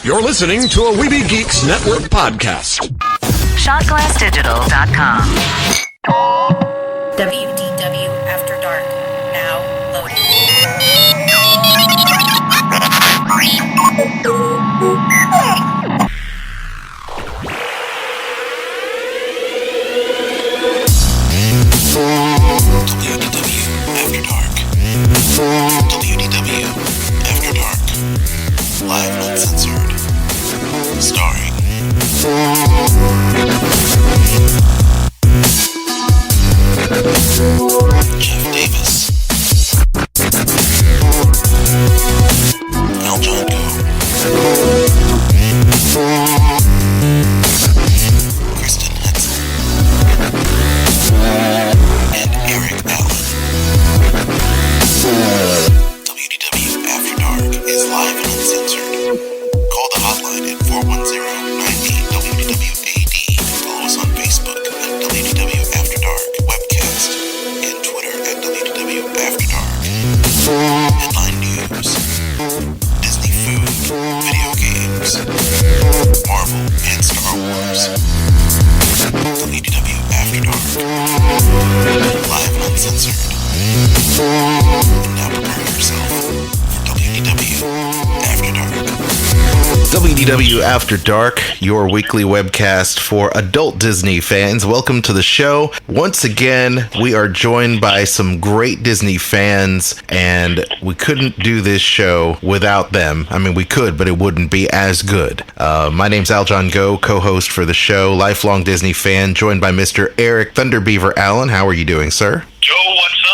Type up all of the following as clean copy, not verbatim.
You're listening to a Weeby Geeks Network podcast. ShotGlassDigital.com. WDW After Dark. Now loading. WDW After Dark. WDW After Dark. Live and uncensored. Starring Jeff Davis, Aljon Go, Kristen Hetzel, and Eric Allen. WDW After Dark is live and uncensored. Call the hotline at 410-98-WDW-AD. Follow us on Facebook at WDW After Dark Webcast and Twitter at WDW After Dark. Headline news, Disney food, video games, Marvel and Star Wars. WDW After Dark. Live and uncensored. And now prepare yourself for WDW After Dark. WDW After Dark, your weekly webcast for adult Disney fans. Welcome to the show. Once again, we are joined by some great Disney fans, and we couldn't do this show without them. I mean, we could, but it wouldn't be as good. My name's Aljon Go, co-host for the show, lifelong Disney fan, joined by Mr. Eric Thunderbeaver Allen. How are you doing, sir? Joe, what's up?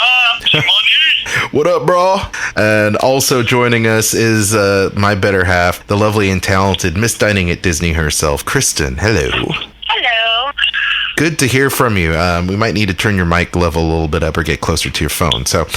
What up, bro? And also joining us is my better half, the lovely and talented Miss Dining at Disney herself, Kristen. Hello. Hello. Good to hear from you. We might need to turn your mic level a little bit up or get closer to your phone. So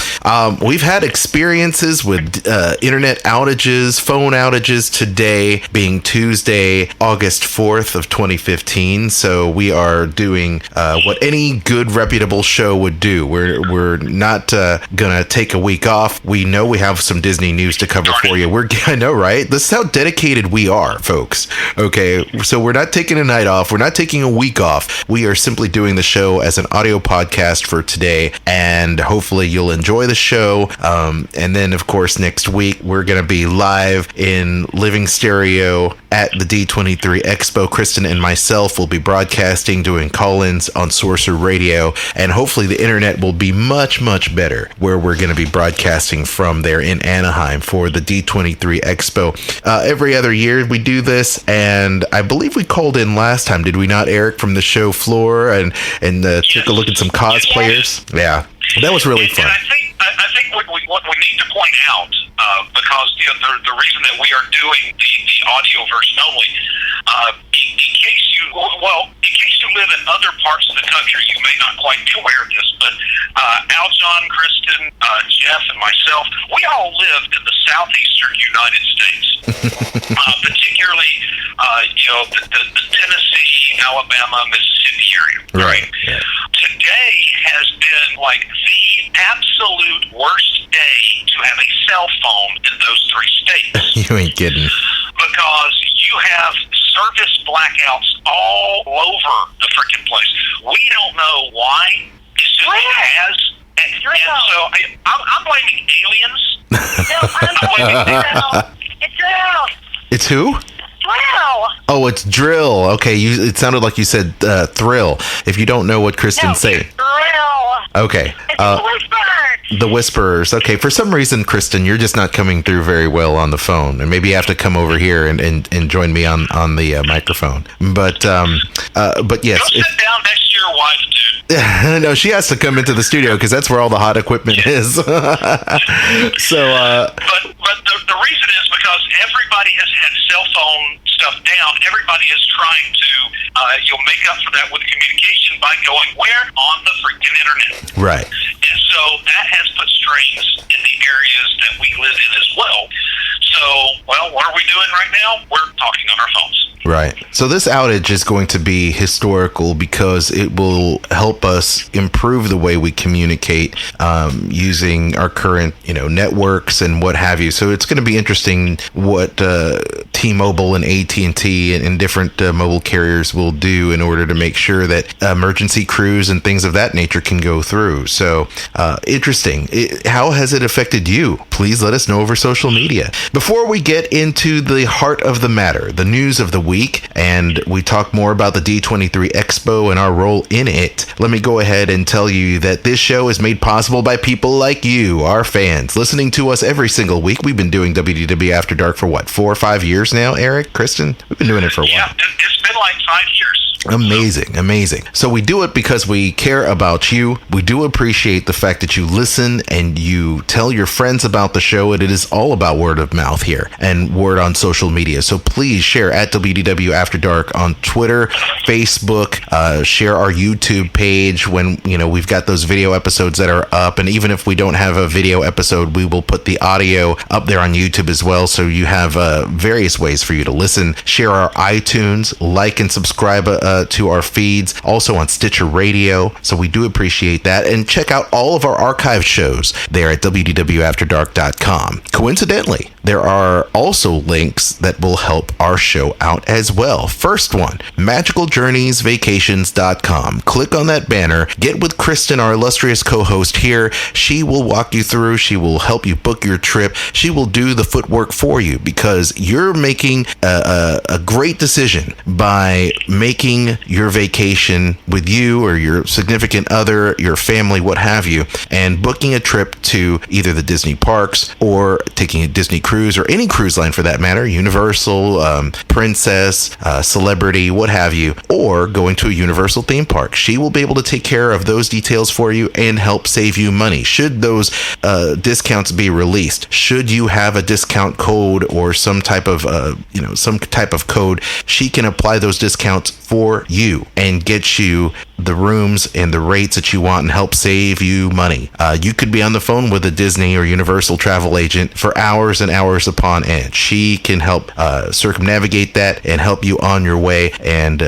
we've had experiences with internet outages, phone outages today being Tuesday, August 4th of 2015. So we are doing what any good reputable show would do. We're not going to take a week off. We know we have some Disney news to cover for you. I know, right? This is how dedicated we are, folks. Okay, so we're not taking a night off. We're not taking a week off. We are simply doing the show as an audio podcast for today, and hopefully you'll enjoy the show. And then, of course, next week we're going to be live in living stereo at the D23 Expo. Kristen and myself will be broadcasting, doing call-ins on Sorcerer Radio, and hopefully the internet will be much, much better where we're going to be broadcasting from there in Anaheim for the D23 Expo. Every other year we do this, and I believe we called in last time, did we not, Eric, from the show floor and took a look at some cosplayers? Yeah, that was really fun. And I think what we need to point out, because the reason that we are doing the audio version only, in case you live in other parts of the country, you may not quite be aware of this, but Aljon, Kristen, Jeff, and myself, we all lived in the southeastern United States, particularly the Tennessee, Alabama, Mississippi area. Right. Yeah. Today has been like the absolute worst day to have a cell phone in those three states. You ain't kidding. Because you have service blackouts all over the freaking place. We don't know why. It's just it has. And so I'm blaming aliens. No, I'm blaming It's Drill. It's who? Drill. Oh, it's Drill. Okay, it sounded like you said Thrill. If you don't know what Kristen's saying. Drill. Okay. It's the Whisperers. The Whisperers. Okay, for some reason, Kristen, you're just not coming through very well on the phone, and maybe you have to come over here and join me on the microphone. But yes. Go sit down next to your wife, dude. No, she has to come into the studio because that's where all the hot equipment is. So. But the reason is because everybody has had cell phone stuff down. Everybody is trying to make up for that with communication by going where? On the freaking internet. Right. And so that has put strains in the areas that we live in as well. So, what are we doing right now? We're talking on our phones. Right. So this outage is going to be historical because it will help us improve the way we communicate using our current, networks and what have you. So it's going to be interesting what T-Mobile and AT&T and different mobile carriers will do in order to make sure that emergency crews and things of that nature can go through. So interesting. How has it affected you? Please let us know over social media. Before we get into the heart of the matter, the news of the week, and we talk more about the D23 Expo and our role in it, let me go ahead and tell you that this show is made possible by people like you, our fans, listening to us every single week. We've been doing WDW After Dark for what, 4 or 5 years now, Eric, Kristen? We've been doing it for a while. Yeah, it's been like 5 years. Amazing. So we do it because we care about you. We do appreciate the fact that you listen and you tell your friends about the show. And it is all about word of mouth here and word on social media. So please share at WDW After Dark on Twitter, Facebook, share our YouTube page when, we've got those video episodes that are up. And even if we don't have a video episode, we will put the audio up there on YouTube as well. So you have various ways for you to listen. Share our iTunes, like and subscribe to our feeds, also on Stitcher Radio. So we do appreciate that. And check out all of our archive shows there at WDWAfterDark.com. Coincidentally, there are also links that will help our show out as well. First one, MagicalJourneysVacations.com. Click on that banner. Get with Kristen, our illustrious co-host here. She will walk you through. She will help you book your trip. She will do the footwork for you because you're making a great decision by making your vacation with you or your significant other, your family, what have you, and booking a trip to either the Disney parks or taking a Disney cruise or any cruise line for that matter, Universal, Princess, Celebrity, what have you, or going to a Universal theme park. She will be able to take care of those details for you and help save you money. Should those discounts be released, should you have a discount code or some type of code, she can apply those discounts for you and get you the rooms and the rates that you want and help save you money. You could be on the phone with a Disney or Universal travel agent for hours and hours upon end. She can help circumnavigate that and help you on your way and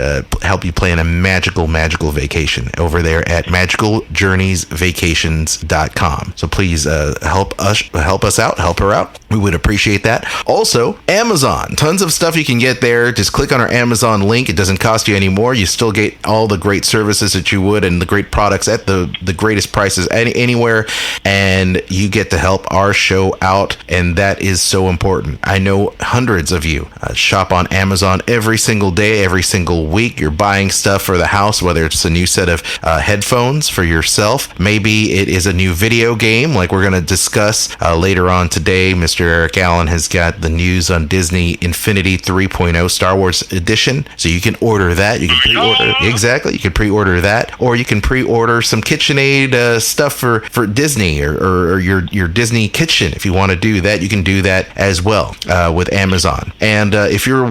help you plan a magical vacation over there at MagicalJourneysVacations.com. So please help us out, help her out. We would appreciate that. Also, Amazon. Tons of stuff you can get there. Just click on our Amazon link. It doesn't cost you anymore. You still get all the great services that you would and the great products at the greatest prices anywhere. And you get to help our show out. And that is so important. I know hundreds of you shop on Amazon every single day, every single week. You're buying stuff for the house, whether it's a new set of headphones for yourself. Maybe it is a new video game like we're going to discuss later on today. Mr. Eric Allen has got the news on Disney Infinity 3.0 Star Wars Edition. So you can order that. You can pre-order. Exactly. You can pre-order that. Or you can pre-order some KitchenAid stuff for Disney or your Disney kitchen. If you want to do that, you can do that as well with Amazon. And if you're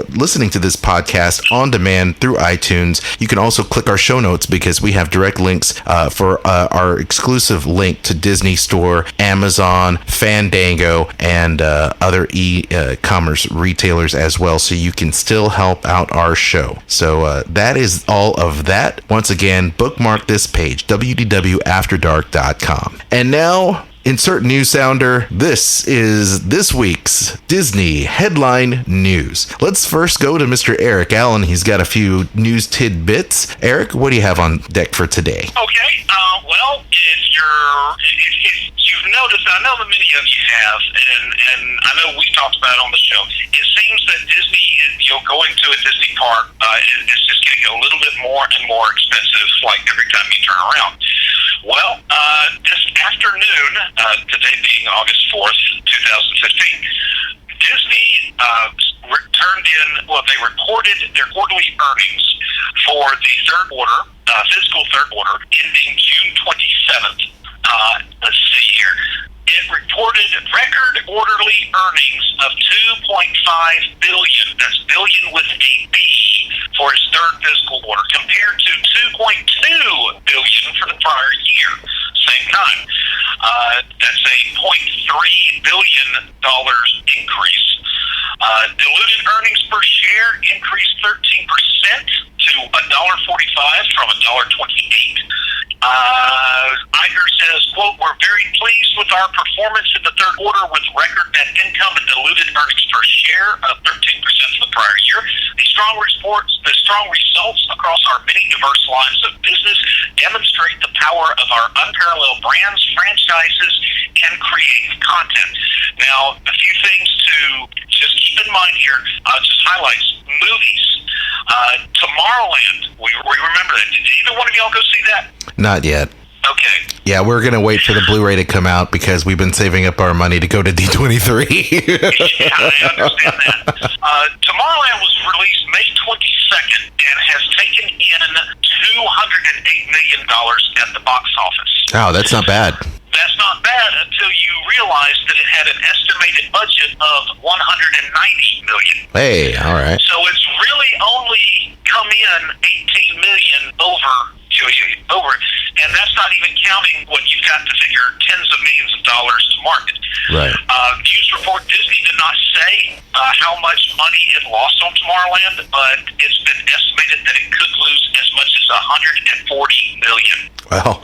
listening to this podcast on demand through iTunes, you can also click our show notes because we have direct links for our exclusive link to Disney Store, Amazon, Fandango, and other e-commerce retailers as well, so you can still help out our show. So that is all of that. Once again, bookmark this page, www.afterdark.com. And now, insert news sounder. This is this week's Disney headline news. Let's first go to Mr. Eric Allen. He's got a few news tidbits. Eric, what do you have on deck for today? Okay. Well, if you've noticed, I know that many of you have, and I know we talked about it on the show. It seems that Disney is, going to a Disney park is just getting a little bit more and more expensive, like every time you turn around. Well, this afternoon, today being August 4th, 2015, Disney they reported their quarterly earnings for the fiscal third quarter, ending June 27th. Let's see here. It reported record quarterly earnings of $2.5 billion. That's billion with a B for its third fiscal quarter, compared to $2.2 billion for the prior year, same time. That's a $0.3 billion increase. Diluted earnings per share increased 13% to $1.45 from $1.28. Iger says, quote, "We're very pleased with our performance in the third quarter with record net income and diluted earnings per share of $13 The strong results across our many diverse lines of business demonstrate the power of our unparalleled brands, franchises, and creative content. Now, a few things to just keep in mind here, just highlights. Movies. Tomorrowland. We remember that. Did either one of y'all go see that? Not yet. Okay. Yeah, we're going to wait for the Blu-ray to come out because we've been saving up our money to go to D23. Yeah, I understand that. Tomorrowland was released May 22nd and has taken in $208 million at the box office. Oh, that's not bad. That's not bad until you realize that it had an estimated budget of $190 million. Hey, all right. So it's really only come in $18 million over, and that's not even counting what you've got to figure tens of millions of dollars to market. Right. News report: Disney did not say how much money it lost on Tomorrowland, but it's been estimated that it could lose as much as $140 million. Well,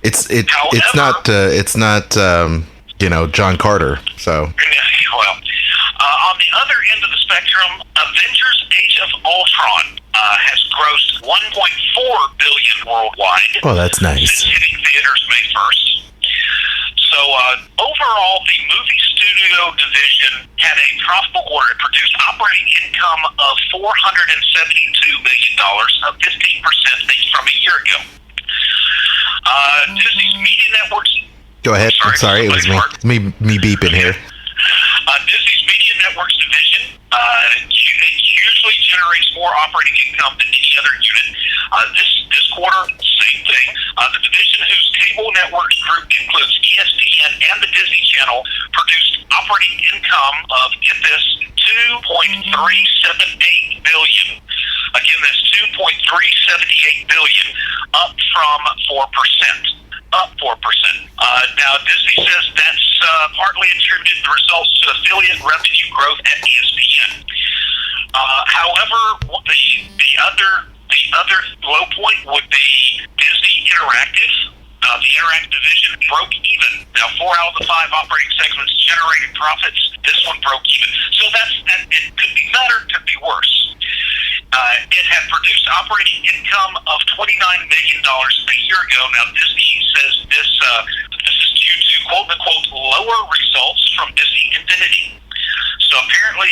it's not John Carter. So. Well, on the other end of the spectrum, Avengers: Age of Ultron has grossed $1.4 billion worldwide. Oh, that's nice. Since hitting theaters May 1st. So overall, the movie studio division had a profitable quarter. It produced operating income of $472 million, up 15% from a year ago. Disney's media networks. Go ahead. I'm sorry, it was me beeping here. Disney's media networks division usually generates more operating income than any other unit. This quarter, same thing. The division whose cable networks group includes ESPN and the Disney Channel produced operating income of, get this, $2.378 billion. Again, that's $2.378 billion, up from 4%. Up 4%. Now, Disney says that's partly attributed the results to affiliate revenue growth at ESPN. However, the other low point would be Disney Interactive. The Interactive division broke even. Now, 4 out of the 5 operating segments generated profits. This one broke even. So it could be better, could be worse. It had produced operating income of $29 million a year ago. Now, Disney says this is due to quote-unquote lower results from Disney Infinity. So apparently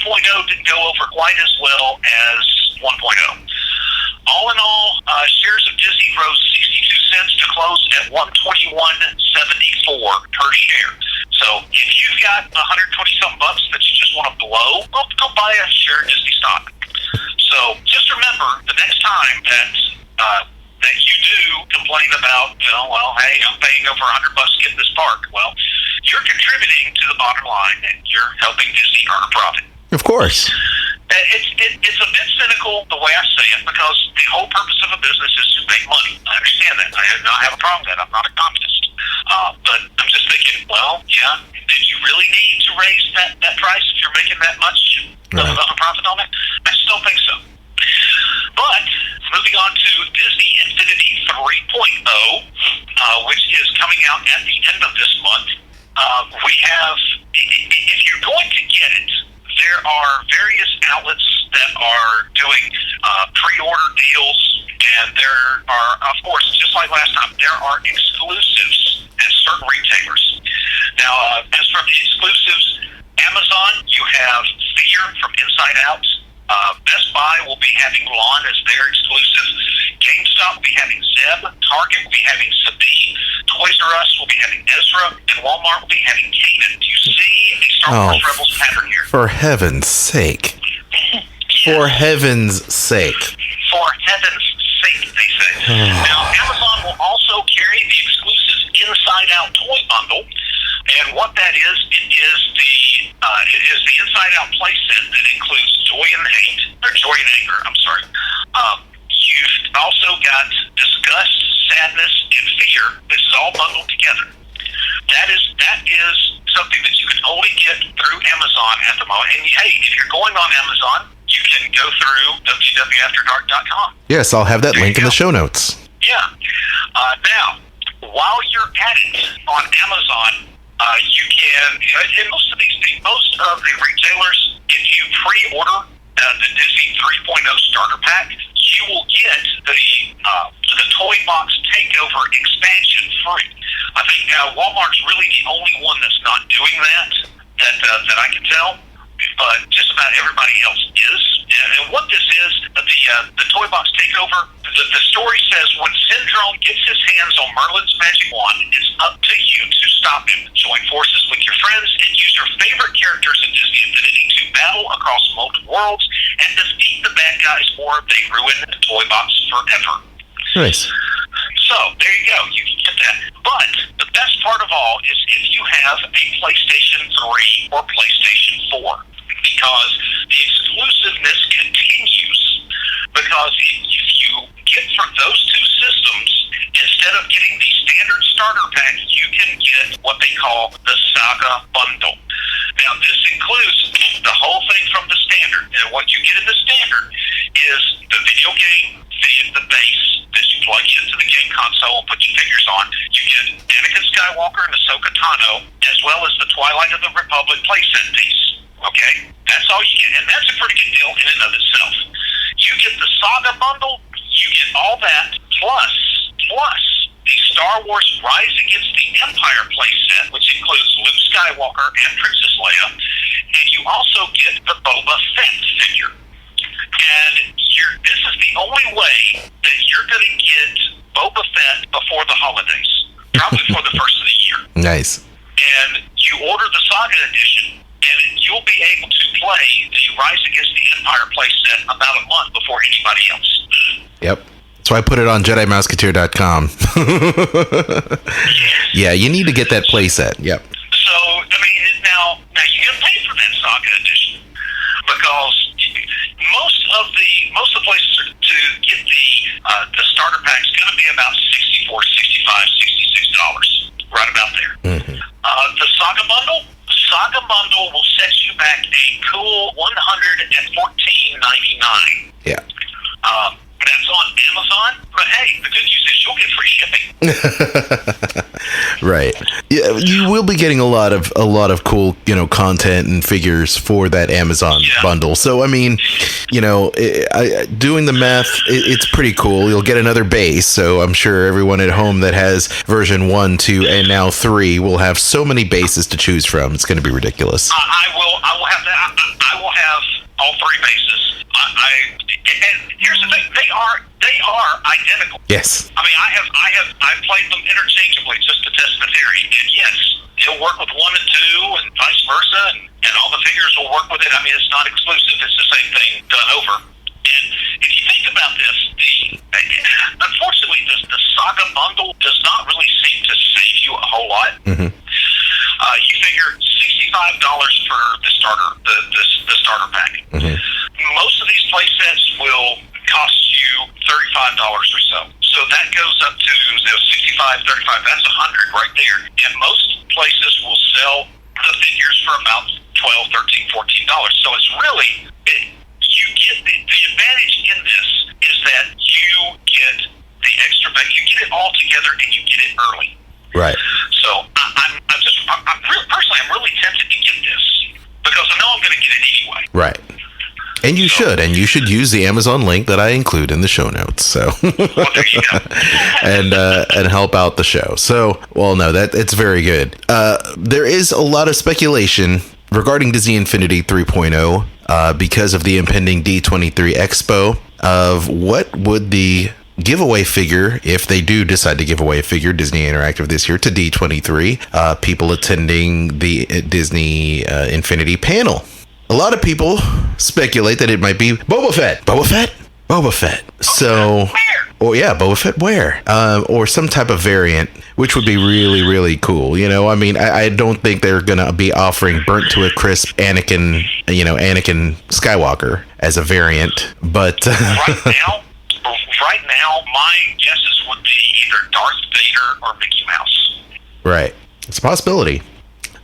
2.0 didn't go over quite as well as 1.0. All in all, shares of Disney rose 62 cents to close at $121.74 per share. So if you've got $120-something that you just want to blow, go buy a share of Disney stock. So just remember, the next time that you do complain about, hey, I'm paying over $100 to get this park. Well, you're contributing to the bottom line, and you're helping Disney earn a profit. Of course. It's a bit cynical the way I say it, because the whole purpose of a business is to make money. I understand that. I do not have a problem with that. I'm not a communist. But I'm just thinking, did you really need to raise that price if you're making that much of a profit on it? I just don't think so. But moving on to Disney Infinity 3.0, which is coming out at the end of this month, we have, if you're going to get it, there are various outlets that are doing pre-order deals, and there are, of course, just like last time, there are exclusives at certain retailers. Now, as for the exclusives, Amazon, you have Fear from Inside Out. Best Buy will be having Mulan as their exclusive. GameStop will be having Zeb. Target will be having Sabine. Toys R Us will be having Ezra. And Walmart will be having Kanan. Do you see a Star Wars Rebels pattern here? For heaven's sake. Yes. For heaven's sake. For heaven's sake, they say. Now, Amazon will also carry the exclusive Inside Out toy bundle. And what that is, it is the Inside Out playset that includes Joy and Anger. I'm sorry. You've also got Disgust, Sadness, and Fear. This is all bundled together. That is something that you can only get through Amazon at the moment. And hey, if you're going on Amazon, you can go through WDWAfterDark.com. Yes, I'll have that link in the show notes. Yeah. Now, while you're at it on Amazon, you can, in most of the retailers, if you pre-order the Disney 3.0 that I can tell, but just about everybody else is. And what this is, the Toy Box Takeover, the story says when Syndrome gets his hands on Merlin's magic wand, it's up to you to stop him. Join forces with your friends and use your favorite characters in Disney Infinity to battle across multiple worlds and defeat the bad guys, or they ruin the Toy Box forever. Nice. So, there you go. You can get that. But the best part of all is if you have a PlayStation 3 or PlayStation 4, because the exclusiveness continues. Because if you get for those two systems, instead of getting the standard starter pack, you can get what they call the Saga Bundle. Now, this includes the whole thing from the standard. And what you get in the standard is the video game, the base that you plug into the game console and put your figures on. You get Anakin Skywalker and Ahsoka Tano, as well as the Twilight of the Republic playset piece. Okay? That's all you get. And that's a pretty good deal in and of itself. You get the Saga Bundle, you get all that, plus the Star Wars Rise Against the Empire playset, which includes Luke Skywalker and Princess Leia, and you also get the Boba Fett figure. And this is the only way that you're going to get Boba Fett before the holidays, probably for the first of the year. Nice. And you order the Saga Edition, and you'll be able to play the Rise Against the Empire playset about a month before anybody else. Yep. So I put it on JediMouseketeer.com. Yeah, you need to get that playset. Yep. So, I mean, now you got to pay for that Saga Edition, because most of the places to get the starter pack is going to be about $64, $65, $66, right about there. Mm-hmm. The Saga Bundle will set you back a cool $114.99. Yeah. That's on Amazon, but hey, the good news is you'll get free shipping. Right. Yeah, you will be getting a lot of cool, content and figures for that Amazon bundle. So, I mean, doing the math, it's pretty cool. You'll get another base. So I'm sure everyone at home that has version 1, 2, and now 3 will have so many bases to choose from. It's going to be ridiculous. I will have that. I will have all 3 bases. And here's the thing: they are identical. Yes. I mean, I've played them interchangeably just to test the theory, and yes, it'll work with 1 and 2, and vice versa, and all the figures will work with it. I mean, it's not exclusive; it's the same thing done over. And if you think about this, unfortunately, the Saga Bundle does not really seem to save you a whole lot. Mm-hmm. You figure $65 for the starter pack. Mm-hmm. Most of these playsets will cost you $35 or so. So that goes up to 65, 35. That's $100 right there. And most places will sell the figures for about $12, $13, $14. So it's really, you get the advantage in this is that you get the extra, you get it all together and you get it early. Right. So I'm really tempted to get this because I know I'm going to get it anyway. Right. And you should use the Amazon link that I include in the show notes. So, Well, there you go. and help out the show. So, well, no, it's very good. There is a lot of speculation regarding Disney Infinity 3.0 because of the impending D23 Expo of what would the giveaway figure, if they do decide to give away a figure, Disney Interactive this year to D23, people attending the Disney Infinity panel. A lot of people speculate that it might be Boba Fett. So, Boba Fett where? Or some type of variant, which would be really, really cool. I mean, I don't think they're going to be offering burnt to a crisp Anakin Skywalker as a variant, but Right now, my guesses would be either Darth Vader or Mickey Mouse. Right. It's a possibility.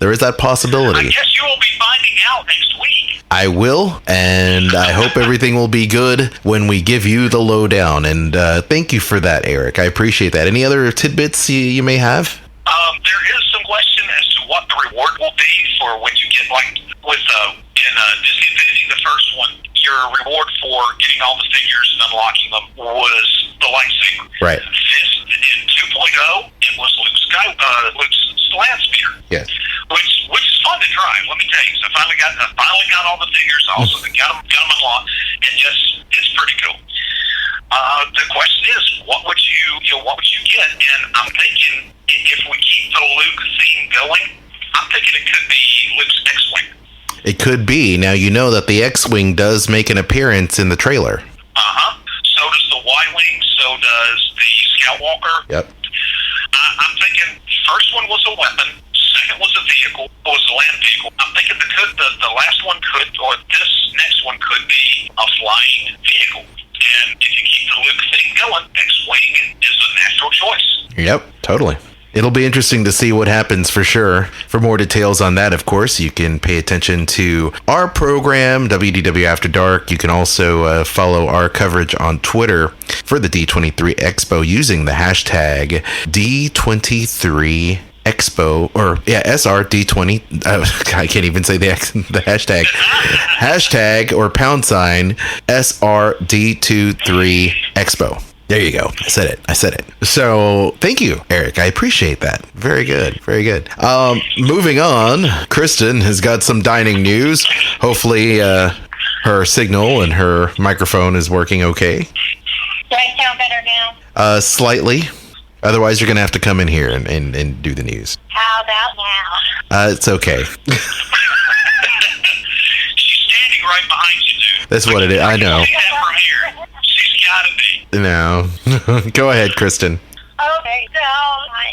There is that possibility. I guess you will be finding out next week. I will, and I hope everything will be good when we give you the lowdown. And thank you for that, Eric. I appreciate that. Any other tidbits you may have? There is some question as to what the reward will be for when you get, like, with in Disney Infinity, the first one, your reward for getting all the figures and unlocking them was the lightsaber. Right. In 2.0, it was Luke's land spear. Yeah. Which is fun. to drive. Let me tell you. So I finally got all the figures. I also got them unlocked, and yes, it's pretty cool. The question is, what would you get? And I'm thinking if we keep the Luke theme going, I'm thinking it could be Luke's X-Wing. It could be. Now, you know that the X-Wing does make an appearance in the trailer. So does the Y-Wing, so does the Scout Walker. Yep. I'm thinking first one was a weapon, second was a vehicle, was a land vehicle. I'm thinking the last one could, or this next one could be a flying vehicle. And if you keep the Luke thing going, X-Wing is a natural choice. Yep, totally. It'll be interesting to see what happens for sure. For more details on that, of course, you can pay attention to our program, WDW After Dark. You can also follow our coverage on Twitter for the D23 Expo using the hashtag D23 Expo, or SRD20. I can't even say the hashtag. Hashtag or pound sign SRD23 Expo. There you go. I said it. So thank you, Eric. I appreciate that. Very good. Moving on, Kristen has got some dining news. Hopefully her signal and her microphone is working okay. Do I sound better now? Slightly. Otherwise, you're going to have to come in here and do the news. How about now? It's okay. She's standing right behind you, dude. That's what it is. I know. See that from here. She's got to be. No. Go ahead, Kristen. Okay, so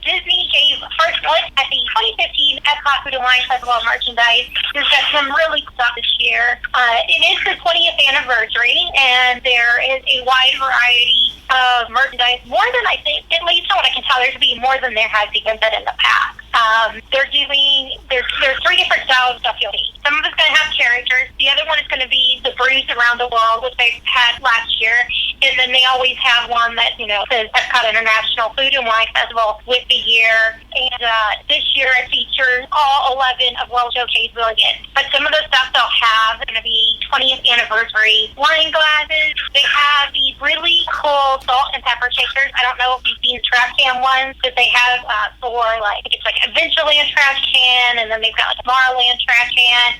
Disney gave first look at the 2015 Epcot Food and Wine Festival of merchandise. There's got some really cool stuff this year. It is the 20th anniversary, and there is a wide variety of merchandise, more than I think, at least from what I can tell, there's going to be more than there has even been in the past. There's three different styles of stuff you'll see. Some of it's going to have characters. The other one is going to be the brews around the world, which they've had last year. And then they always have one that, says Epcot International Food and Wine Festival with the year. And this year it features all 11 of World Showcase Brilliant. But some of the stuff they'll have is going to be 20th anniversary wine glasses. They have these really cool salt and pepper shakers. I don't know if you've seen the trash can ones that they have for, I think it's like Adventureland trash can, and then they've got like Tomorrowland trash can.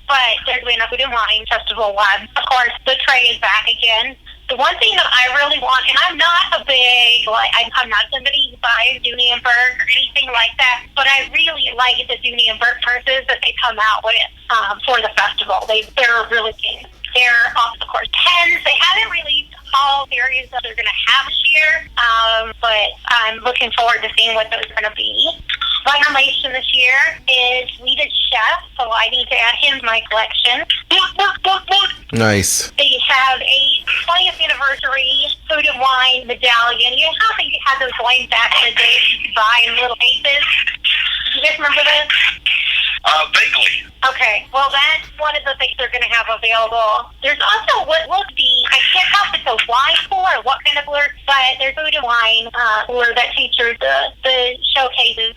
But there's been a Food and Wine Festival one. Of course, the tray is back again. The one thing that I really want, and I'm not a big, I'm not somebody who buys Dooney and Burke or anything like that, but I really like the Dooney and Burke purses that they come out with for the festival. They're really good. They're, of course, pens. They haven't released all series that they're going to have this year, but I'm looking forward to seeing what those are going to be. My nomination this year is Swedish Chef, so I need to add him to my collection. Nice. They have a 20th anniversary food and wine medallion. You know how they had those wines back in the day you could buy in little cases? Do you guys remember this? Vaguely. Okay, well, that's one of the things they're going to have available. There's also what will be, I can't tell if it's a wine cooler or what kind of cooler, but there's food and wine cooler that features the showcases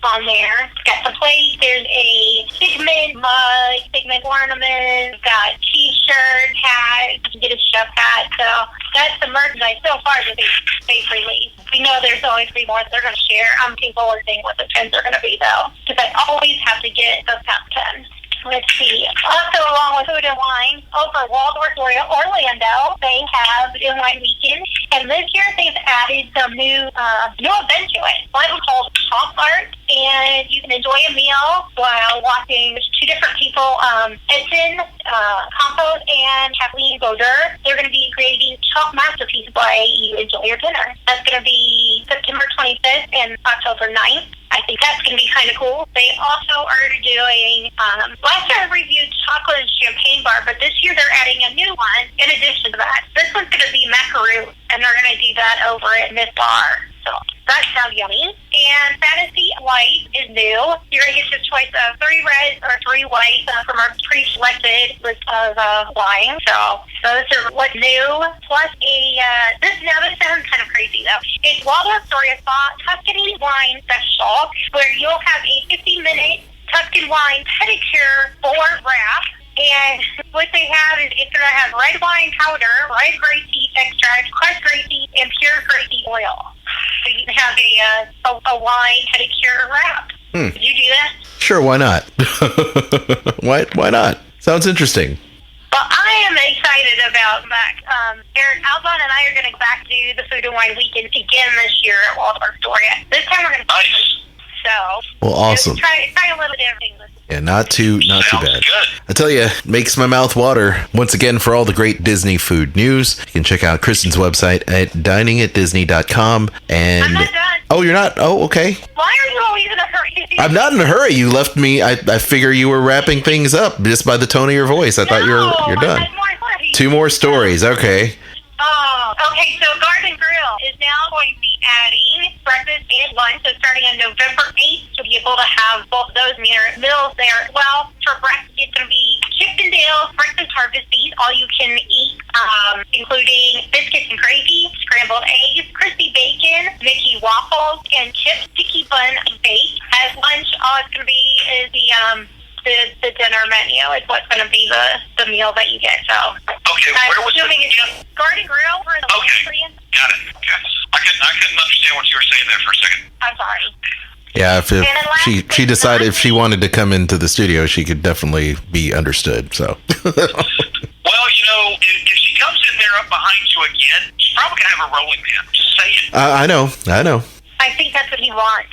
on there. It's got some plates. There's a Figment mug, Figment ornament. We've got T-shirt, hat. You can get a chef hat. So that's the merchandise so far that they've released. We know there's always be more that they're going to share. I'm looking forward to seeing what the trends are going to be, though, because I always have to get those top 10. Let's see. Also, along with Food and Wine, over Waldorf Orlando, they have Food and Wine Weekend. And this year, they've added some new events to it. One called Shop Art, and you can enjoy a meal while watching two different people, Edson Campos and Kathleen Goder. They're going to be creating chalk masterpieces while you enjoy your dinner. That's going to be September 25th and October 9th. I think that's going to be kind of cool. They also are doing, last year I reviewed chocolate and champagne bar, but this year they're adding a new one in addition to that. This one's going to be macaroon, and they're going to do that over at Myth Bar. So that sounds yummy. And Fantasy White is new. You're going to get your choice of 3 reds or 3 whites from our pre-selected list of wine. So those are what's new. Plus this sounds kind of crazy though. It's Waldorf Astoria Tuscany Wine Special, where you'll have a 50-minute Tuscan wine pedicure or wrap. And what they have is it's going to have red wine powder, red grapeseed extract, crushed grapeseed, and pure grapeseed oil. So you can have a wine pedicure wrap. Did you do that? Sure, why not? Why not? Sounds interesting. Well, I am excited about back. Eric Alban and I are going to go back to the Food and Wine Weekend again this year at Waldorf Astoria. This time we're going to So, well, awesome. Try a little different. Yeah, not too Sounds bad. good. I tell you, makes my mouth water. Once again, for all the great Disney food news, you can check out Kristen's website at diningatdisney.com. And I'm not done. Oh, you're not? Oh, okay. Why are you always in a hurry? I'm not in a hurry. You left me. I figure you were wrapping things up just by the tone of your voice. I thought you're done. I had more stories. 2 more stories. Okay. Oh, okay. So Garden Grill is now going to be adding breakfast and lunch. So starting on November 8th, you'll be able to have both those meals there. Well, for breakfast, it's going to be Chippendale breakfast harvest feast, all you can eat, including biscuits and gravy, scrambled eggs, crispy bacon, Mickey waffles, and chips, sticky bun baked. As lunch, all it's going to be is the dinner menu. It's what's going to be the meal that you get. So, Okay, where was it again? Garden Grill. We're in the Okay, got it. Okay. I couldn't understand what you were saying there for a second. I'm sorry. Yeah, if she decided if she wanted to come into the studio, she could definitely be understood. So. Well, if she comes in there up behind you again, she's probably going to have a rolling pin. Just say it. I know. I think that's what he wants.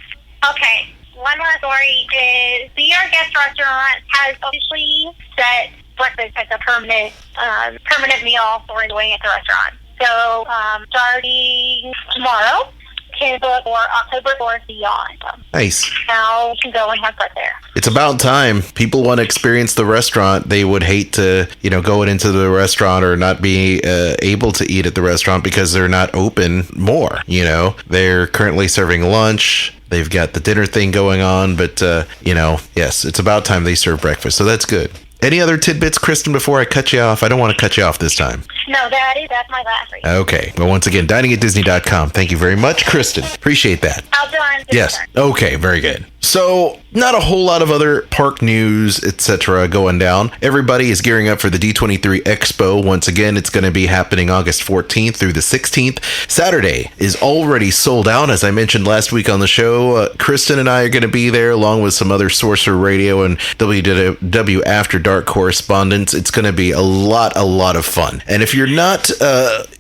Okay. One more story is the Our Guest Restaurant has officially set breakfast as a permanent meal for enjoying at the restaurant. So starting tomorrow, can book for October 4th beyond. Nice. Now you can go and have fun there. It's about time. People want to experience the restaurant. They would hate to, go into the restaurant or not be able to eat at the restaurant because they're not open more. They're currently serving lunch. They've got the dinner thing going on, but, yes, it's about time they serve breakfast. So that's good. Any other tidbits, Kristen, before I cut you off? I don't want to cut you off this time. No, that's my last reason. Okay. Well, once again, diningatdisney.com. Thank you very much, Kristen. Appreciate that. I'll do it. Yes. Okay, very good. So, not a whole lot of other park news, etc. going down. Everybody is gearing up for the D23 Expo. Once again, it's going to be happening August 14th through the 16th. Saturday is already sold out. As I mentioned last week on the show, Kristen and I are going to be there along with some other Sorcerer Radio and WDW After Dark correspondents. It's going to be a lot of fun. And if you're not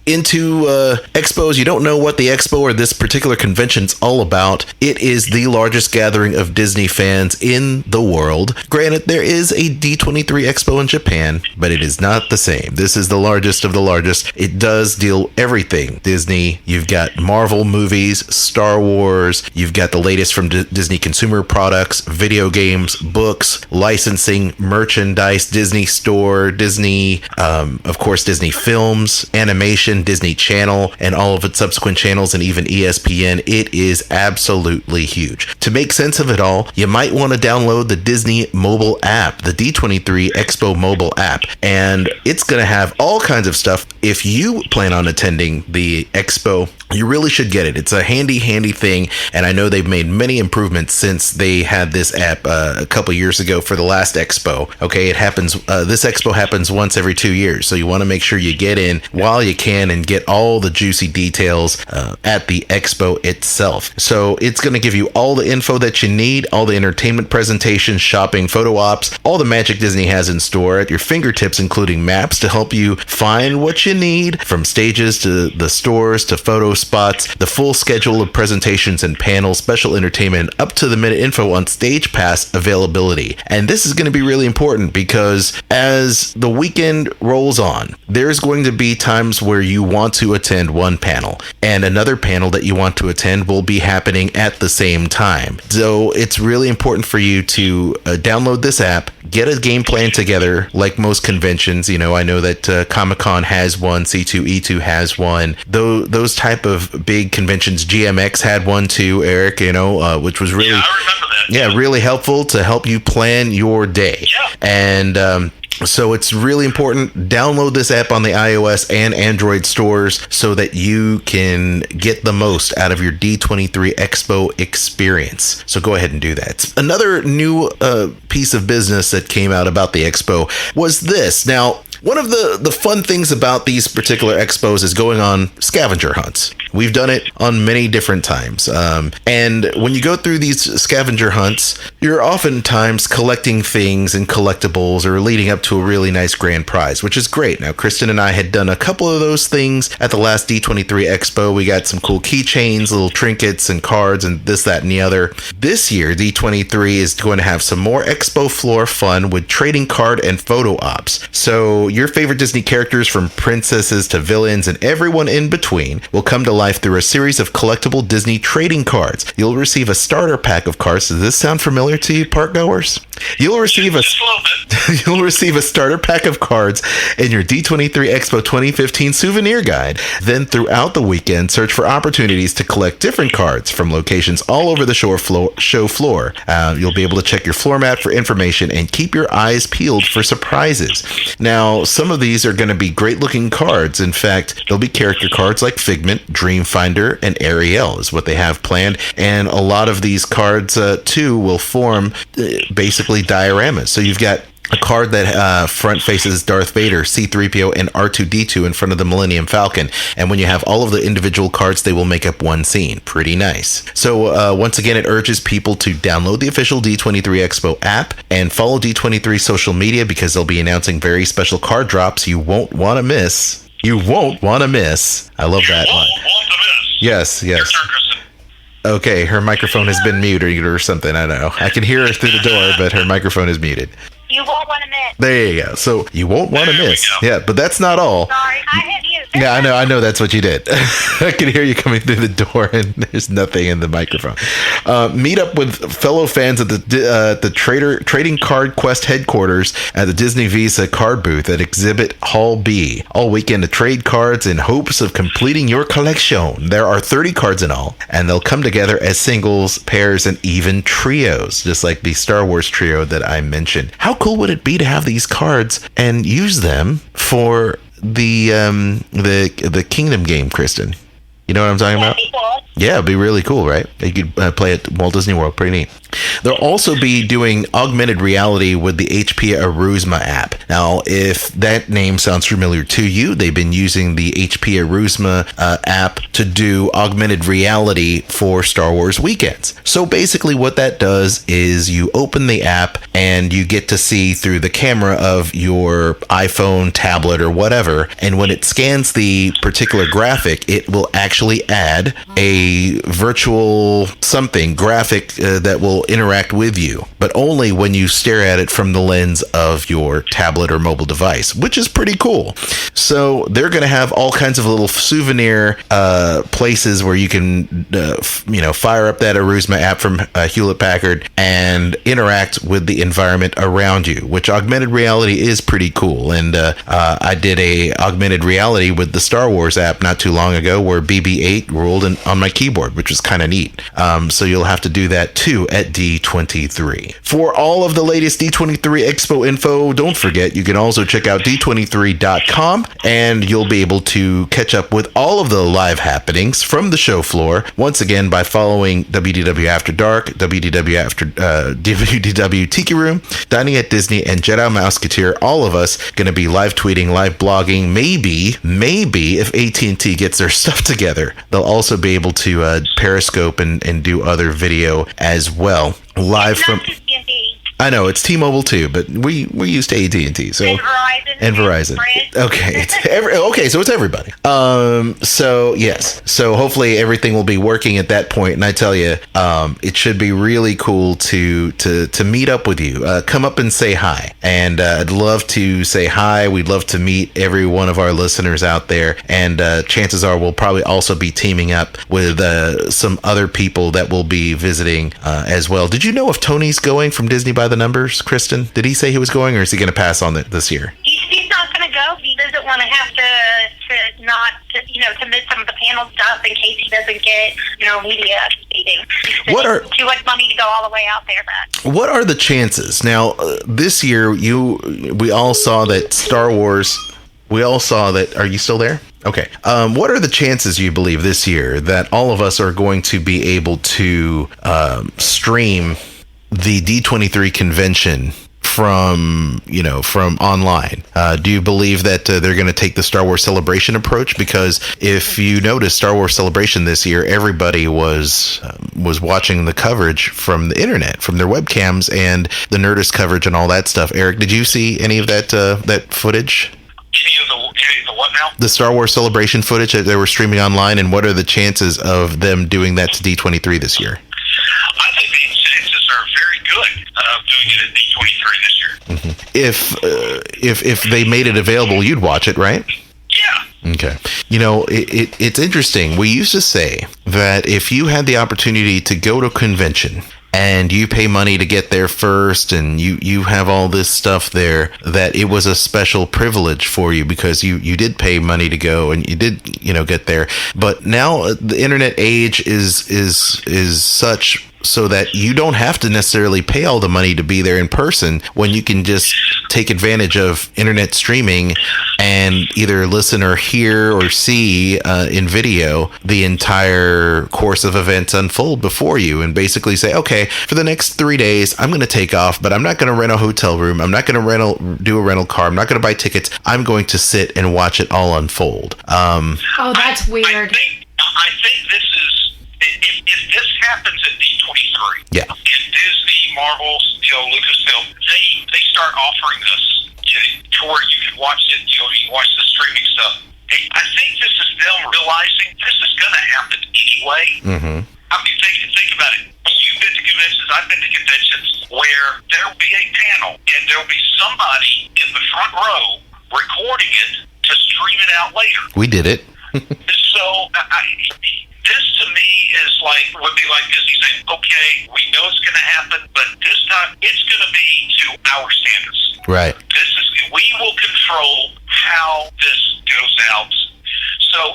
into expos, you don't know what the expo or this particular convention's all about, it is the largest gathering of Disney fans in the world. Granted, there is a D23 Expo in Japan, but it is not the same. This is the largest of the largest. It does deal everything Disney. You've got Marvel movies, Star Wars, you've got the latest from Disney consumer products, video games, books, licensing, merchandise, Disney Store, Disney, of course, Disney films, animation, Disney Channel, and all of its subsequent channels, and even ESPN. It is absolutely huge. To make sense of it all, you might want to download the Disney mobile app, the D23 Expo mobile app, and it's going to have all kinds of stuff. If you plan on attending the Expo, you really should get it. It's a handy thing, and I know they've made many improvements since they had this app a couple years ago for the last Expo. Okay, it happens. This Expo happens once every 2 years, so you want to make sure you get in while you can and get all the juicy details at the Expo itself. So it's going to give you all the info that you need, all the entertainment presentations, shopping, photo ops, all the magic Disney has in store at your fingertips, including maps to help you find what you need, from stages to the stores to photo spots, the full schedule of presentations and panels, special entertainment, up to the minute info on stage pass availability. And this is going to be really important because as the weekend rolls on, there's going to be times where you want to attend one panel and another panel that you want to attend will be happening at the same time. So it's really important for you to download this app, get a game plan together like most conventions. I know that Comic-Con has one, C2E2 has one. Those type of big conventions, GMX had one too, Eric, which was really, I remember that. Yeah, really helpful to help you plan your day. Yeah. And so it's really important. Download this app on the iOS and Android stores so that you can get the most out of your D23 Expo experience. So go ahead and do that. Another new piece of business that came out about the Expo was this. Now, One of the fun things about these particular expos is going on scavenger hunts. We've done it on many different times. And when you go through these scavenger hunts, you're oftentimes collecting things and collectibles or leading up to a really nice grand prize, which is great. Now, Kristen and I had done a couple of those things at the last D23 Expo. We got some cool keychains, little trinkets and cards and this, that, and the other. This year, D23 is going to have some more expo floor fun with trading card and photo ops. So your favorite Disney characters from princesses to villains and everyone in between will come to life through a series of collectible Disney trading cards. You'll receive a starter pack of cards. Does this sound familiar to you, park goers? You'll receive Just a little bit. You'll receive a starter pack of cards in your D23 Expo 2015 souvenir guide. Then throughout the weekend, search for opportunities to collect different cards from locations all over the show floor. You'll be able to check your floor mat for information and keep your eyes peeled for surprises. Now, some of these are going to be great looking cards. In fact, there'll be character cards like Figment, Dreamfinder, and Ariel is what they have planned. And a lot of these cards, too, will form basically dioramas. So you've got a card that front faces Darth Vader, C-3PO, and R2-D2 in front of the Millennium Falcon. And when you have all of the individual cards, they will make up one scene. Pretty nice. So once again, it urges people to download the official D23 Expo app and follow D23 social media because they'll be announcing very special card drops you won't want to miss. You won't want to miss. I love that line. Want to miss. Yes, Your yes. turn, Kristen. Okay, her microphone has been muted or something. I don't know. I can hear her through the door, but her microphone is muted. You won't want to miss. There you go. So you won't want to There we miss. go. Yeah, but that's not all. Sorry, I hit you. Yeah, I know that's what you did. I can hear you coming through the door, and there's nothing in the microphone. Meet up with fellow fans at the Trading Card Quest headquarters at the Disney Visa card booth at Exhibit Hall B all weekend to trade cards in hopes of completing your collection. There are 30 cards in all, and they'll come together as singles, pairs, and even trios, just like the Star Wars trio that I mentioned. How cool would it be to have these cards and use them for the Kingdom game, Kristen? You know what I'm talking about? Yeah, it'd be really cool, right? You could play at Walt Disney World. Pretty neat. They'll also be doing augmented reality with the HP Aerosma app. Now, if that name sounds familiar to you, they've been using the HP Aerosma app to do augmented reality for Star Wars weekends. So basically what that does is you open the app and you get to see through the camera of your iPhone, tablet, or whatever. And when it scans the particular graphic, it will actually add a virtual something graphic that will interact with you, but only when you stare at it from the lens of your tablet or mobile device, which is pretty cool. So they're going to have all kinds of little souvenir places where you can fire up that Aerosma app from Hewlett Packard and interact with the environment around you, which augmented reality is pretty cool. And I did a augmented reality with the Star Wars app not too long ago where BB-8 rolled on my keyboard, which was kind of neat. So you'll have to do that too at D23. For all of the latest D23 Expo info, don't forget you can also check out D23.com and you'll be able to catch up with all of the live happenings from the show floor once again by following WDW After Dark, WDW Tiki Room, Dining at Disney, and Jedi Mouseketeer. All of us going to be live tweeting, live blogging. Maybe if AT&T gets their stuff together, they'll also be able to Periscope and do other video as well. Live from. I know it's T-Mobile too, but we're used to AT&T, so And Verizon. Okay, so it's everybody. So yes, so hopefully everything will be working at that point. And I tell you, it should be really cool to meet up with you. Come up and say hi, and I'd love to say hi. We'd love to meet every one of our listeners out there, and chances are we'll probably also be teaming up with some other people that will be visiting as well. Did you know if Tony's going from Disney by the Numbers, Kristen? Did he say he was going, or is he going to pass on it this year? He's not going to go. He doesn't want to have to miss some of the panel stuff in case he doesn't get, media meeting. Too much money to go all the way out there. What are the chances? Now, this year, we all saw that Star Wars. We all saw that. Are you still there? Okay. What are the chances you believe this year that all of us are going to be able to stream the D23 convention from online. Do you believe that they're going to take the Star Wars Celebration approach? Because if you notice, Star Wars Celebration this year, everybody was watching the coverage from the internet, from their webcams, and the Nerdist coverage and all that stuff. Eric, did you see any of that footage? Any of the what now? The Star Wars Celebration footage that they were streaming online, and what are the chances of them doing that to D23 this year? I think the chances are very good of doing it at D23 this year. If they made it available, you'd watch it, right? Yeah. Okay. It's interesting. We used to say that if you had the opportunity to go to a convention and you pay money to get there first, and you have all this stuff there, that it was a special privilege for you because you did pay money to go and you did get there. But now the internet age is such so that you don't have to necessarily pay all the money to be there in person, when you can just take advantage of internet streaming and either listen or hear or see in video the entire course of events unfold before you, and basically say, okay, for the next 3 days, I'm going to take off, but I'm not going to rent a hotel room. I'm not going to do a rental car. I'm not going to buy tickets. I'm going to sit and watch it all unfold. Oh, that's weird. I think this is, if this happens at D23, yeah, if Disney, Marvel, Lucasfilm, they start offering this to where you can watch it, you can watch the streaming stuff. I think this is them realizing this is going to happen anyway. Mm-hmm. I mean, think about it. You've been to conventions, I've been to conventions where there'll be a panel and there'll be somebody in the front row recording it to stream it out later. We did it. So this to me would be like Disney saying, okay, we know it's going to happen, but this time it's going to be to our standards. Right. We will control how this goes out. So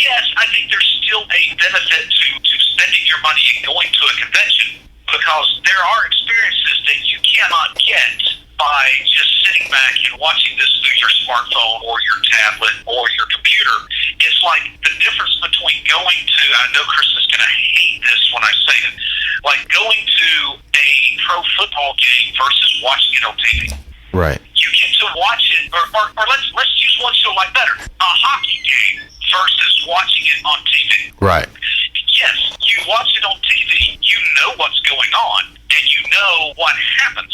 yes, I think there's still a benefit to spending your money and going to a convention, because there are experiences that you cannot get by just sitting back and watching this through your smartphone or your tablet or your computer. It's like the difference between going to, I know Chris is going to hate this when I say it, like going to a pro football game versus watching it on TV. Right. You get to watch it, or let's use one show like better, a hockey game versus watching it on TV. Right. Yes, you watch it on TV, you know what's going on, and you know what happens.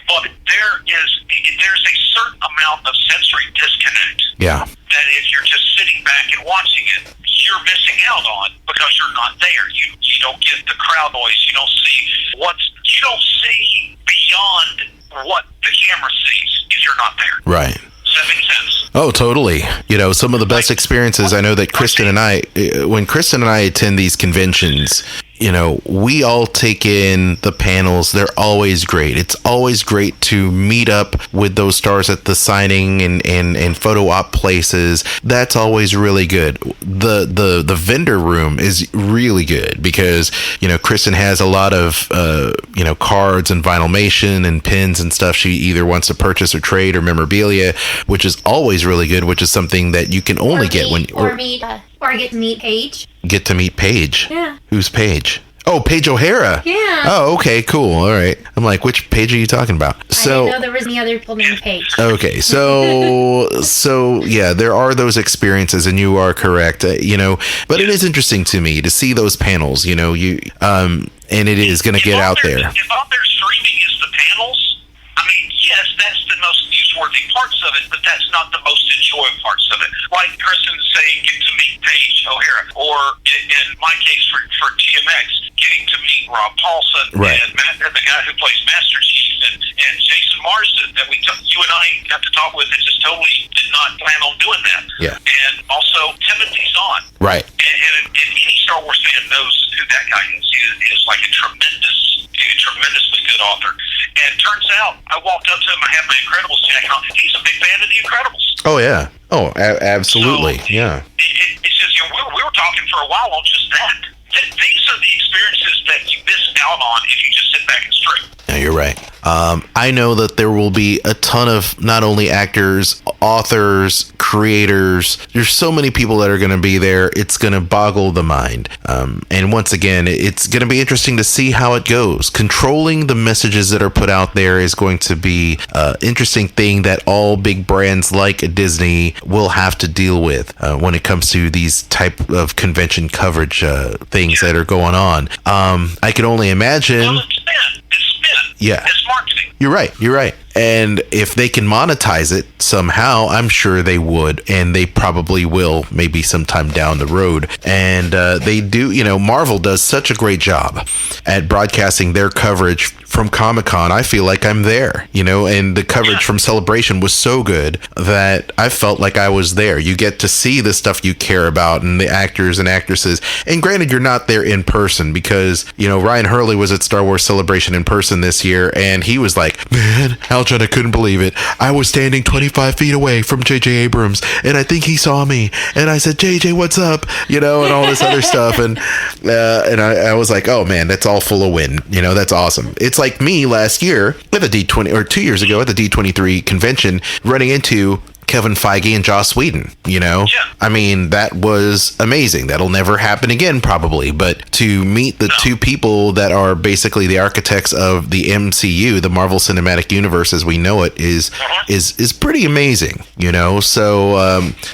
But there's a certain amount of sensory disconnect. Yeah. That if you're just sitting back and watching it, you're missing out on, because you're not there. You don't get the crowd noise. You don't see beyond what the camera sees if you're not there. Right. Does that make sense? Oh, totally. Some of the best experiences, I know that when Kristen and I attend these conventions, we all take in the panels. They're always great. It's always great to meet up with those stars at the signing and photo op places. That's always really good. The vendor room is really good because, Kristen has a lot of, cards and vinylmation and pins and stuff she either wants to purchase or trade or memorabilia, which is always really good, which is something that you can only get when... Or get to meet Paige. Get to meet Paige? Yeah. Who's Paige? Oh, Paige O'Hara. Yeah. Oh, okay, cool. All right. I'm like, which Paige are you talking about? I didn't know there was any other people named Paige. Okay, so yeah, there are those experiences, and you are correct. But it is interesting to me to see those panels. And it is going to get out there. If all they're streaming is the panels, I mean, yes, that's the most newsworthy parts of it, but that's not the most enjoyable parts of it. Like Kristen's saying, get to meet Paige O'Hara, or in my case for TMX, getting to meet Rob Paulson, right, and the guy who plays Master Chief, and Jason Marsden that you and I got to talk with, and just totally did not plan on doing that. Yeah. And also Timothy Zahn. Right. And any Star Wars fan knows who that guy is. He is like a tremendously good author. And it turns out, I walked up to him, I had my Incredibles jacket on. He's a big fan of the Incredibles. Oh, yeah. Oh, absolutely. So, yeah. It's just, we were talking for a while on just that. These are the experiences that you miss out on if you just sit back and stream. Yeah, you're right. I know that there will be a ton of not only actors, authors, creators. There's so many people that are going to be there. It's going to boggle the mind. And once again, it's going to be interesting to see how it goes. Controlling the messages that are put out there is going to be an interesting thing that all big brands like Disney will have to deal with when it comes to these type of convention coverage things that are going on. I can only imagine. Well, it's spin. Yeah. It's marketing. You're right. And if they can monetize it somehow, I'm sure they would, and they probably will, maybe sometime down the road. And they do, Marvel does such a great job at broadcasting their coverage from Comic-Con. I feel like I'm there, and the coverage from Celebration was so good that I felt like I was there. You get to see the stuff you care about and the actors and actresses. And granted, you're not there in person because, Ryan Hurley was at Star Wars Celebration in person this year, and he was like, man, Aljon, I couldn't believe it. I was standing 25 feet away from J.J. Abrams, and I think he saw me. And I said, J.J., what's up? And all this other stuff. And I was like, oh, man, that's all full of wind. That's awesome. It's like me last year at the D20, or 2 years ago at the D23 convention, running into Kevin Feige and Joss Whedon, I mean, that was amazing. That'll never happen again, probably. But to meet the two people that are basically the architects of the MCU, the Marvel Cinematic Universe as we know it, is pretty amazing, So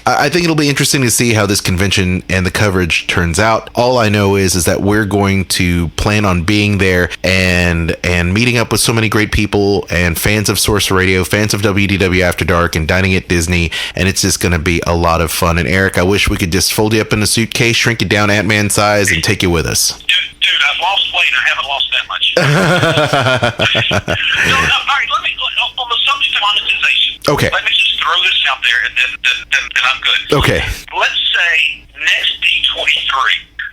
I think it'll be interesting to see how this convention and the coverage turns out. All I know is that we're going to plan on being there and meeting up with so many great people and fans of Source Radio, fans of WDW After Dark, and dining at Disney. And it's just going to be a lot of fun. And Eric, I wish we could just fold you up in a suitcase, shrink you down Ant-Man size, and take you with us. Dude, I've lost weight. I haven't lost that much. No, all right, let me, on the subject of monetization, okay, let me just throw this out there, and then I'm good. Okay. Let's say next D23,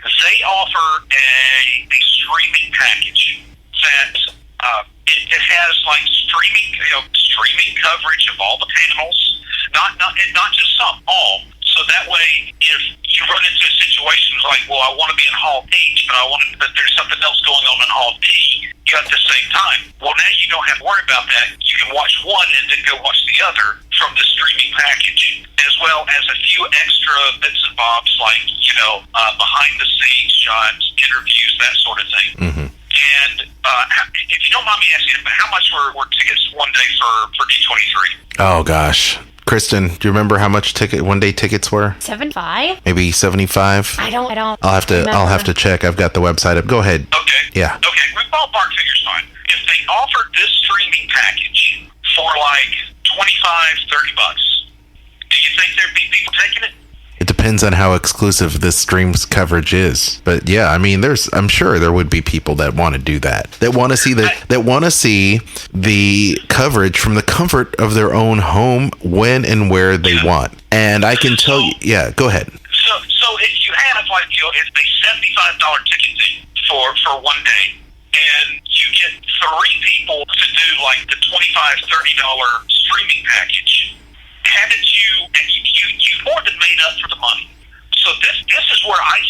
they offer a streaming package that it has like streaming coverage of all the panels, not just some, all. So that way, if you run into situations like, well, I want to be in Hall H, but there's something else going on in Hall D at the same time. Well, now you don't have to worry about that. You can watch one and then go watch the other from the streaming package, as well as a few extra bits and bobs like, behind the scenes shots, interviews, that sort of thing. Mm-hmm. And if you don't mind me asking, how much were tickets one day for D23? Oh, gosh. Kristen, do you remember how much one day tickets were? 75? Maybe 75? I don't. I'll have to check. I've got the website up. Go ahead. Okay. Yeah. Okay. Ballpark figure's fine. If they offered this streaming package for like $25, $30, do you think there'd be people taking it? It depends on how exclusive this stream's coverage is. But yeah, I mean, I'm sure there would be people that want to do that. That want to see the coverage from the comfort of their own home when and where they want. And I can tell you, yeah, go ahead. So if you have it's a $75 ticket for one day, and you get 3 people to do like the $25, $30 streaming package, haven't you more than made up for the money? So this is where I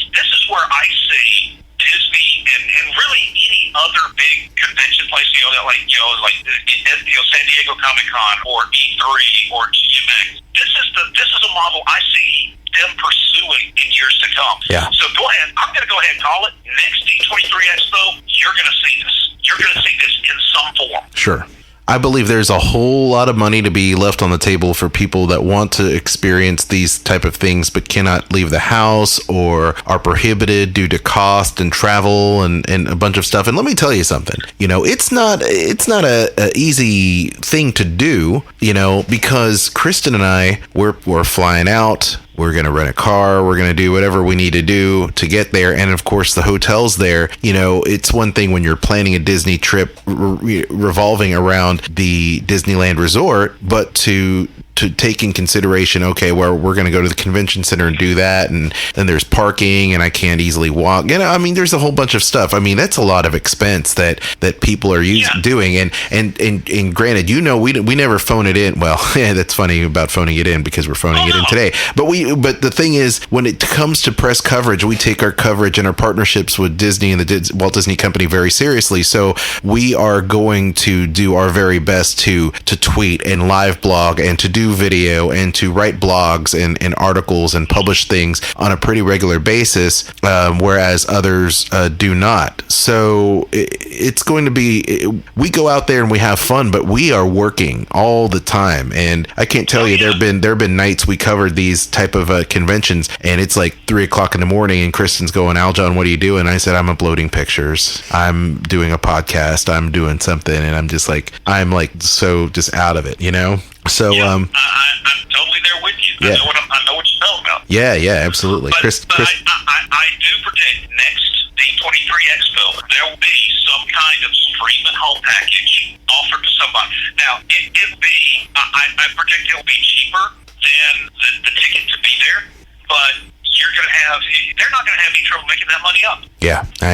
see Disney and really any other big convention place, like San Diego Comic-Con or E3 or GMX. This is a model I see them pursuing in years to come. Yeah. So go ahead. I'm going to go ahead and call it. Next D23 Expo, you're going to see this. You're going to see this in some form. Sure. I believe there's a whole lot of money to be left on the table for people that want to experience these type of things but cannot leave the house or are prohibited due to cost and travel and a bunch of stuff. And let me tell you something, it's not a easy thing to do, because Kristen and I, we're flying out. We're going to rent a car. We're going to do whatever we need to do to get there. And of course, the hotel's there. It's one thing when you're planning a Disney trip revolving around the Disneyland resort, but to take in consideration, okay, well, we're going to go to the convention center and do that. And then there's parking and I can't easily walk. There's a whole bunch of stuff. I mean, that's a lot of expense that people are doing. And granted, we never phone it in. Well, yeah, that's funny about phoning it in because we're phoning it in today. But the thing is, when it comes to press coverage, we take our coverage and our partnerships with Disney and the Walt Disney Company very seriously. So we are going to do our very best to tweet and live blog and to do do video and to write blogs and articles and publish things on a pretty regular basis, whereas others do not. So it's going to be, we go out there and we have fun, but we are working all the time. And I can't tell you, there have been nights we covered these type of conventions, and it's like 3 o'clock in the morning, and Kristen's going, Aljon, what are you doing? I said, I'm uploading pictures. I'm doing a podcast. I'm doing something. And I'm just like, so just out of it, you know? So, I'm totally there with you. Yeah. I know what you're talking about. Yeah, absolutely. But, Chris, I do predict next D23 Expo, there will be some kind of stream and home package offered to somebody. Now, it'll be, I predict it'll be cheaper than the ticket to be there, but they're not going to have any trouble making that money up. Yeah, I